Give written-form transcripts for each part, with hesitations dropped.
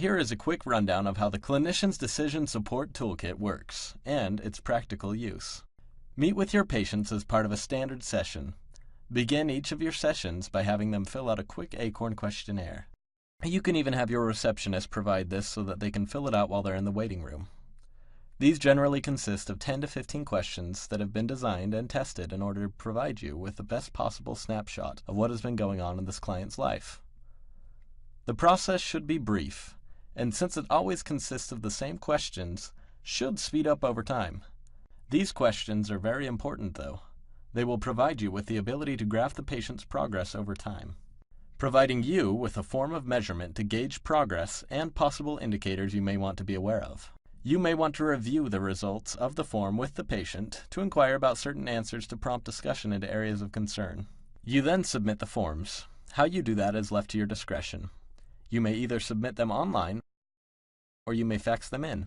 Here is a quick rundown of how the Clinician's Decision Support Toolkit works and its practical use. Meet with your patients as part of a standard session. Begin each of your sessions by having them fill out a quick ACORN questionnaire. You can even have your receptionist provide this so that they can fill it out while they're in the waiting room. These generally consist of 10 to 15 questions that have been designed and tested in order to provide you with the best possible snapshot of what has been going on in this client's life. The process should be brief, and since it always consists of the same questions, should speed up over time. These questions are very important though. They will provide you with the ability to graph the patient's progress over time, providing you with a form of measurement to gauge progress and possible indicators you may want to be aware of. You may want to review the results of the form with the patient to inquire about certain answers to prompt discussion into areas of concern. You then submit the forms. How you do that is left to your discretion. You may either submit them online or you may fax them in.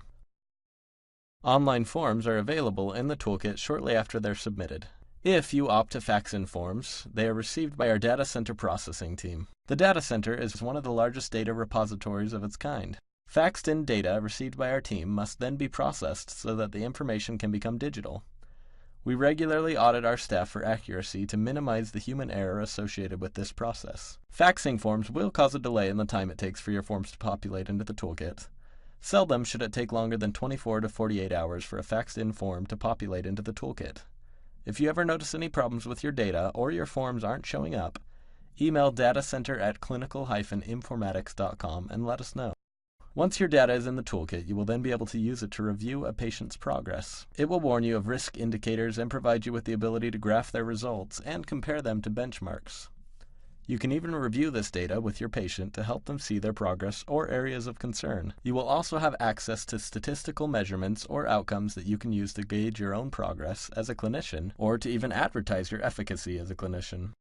Online forms are available in the toolkit shortly after they're submitted. If you opt to fax in forms, they are received by our data center processing team. The data center is one of the largest data repositories of its kind. Faxed in data received by our team must then be processed so that the information can become digital. We regularly audit our staff for accuracy to minimize the human error associated with this process. Faxing forms will cause a delay in the time it takes for your forms to populate into the toolkit. Seldom should it take longer than 24 to 48 hours for a faxed-in form to populate into the toolkit. If you ever notice any problems with your data or your forms aren't showing up, email datacenter@clinical-informatics.com and let us know. Once your data is in the toolkit, you will then be able to use it to review a patient's progress. It will warn you of risk indicators and provide you with the ability to graph their results and compare them to benchmarks. You can even review this data with your patient to help them see their progress or areas of concern. You will also have access to statistical measurements or outcomes that you can use to gauge your own progress as a clinician or to even advertise your efficacy as a clinician.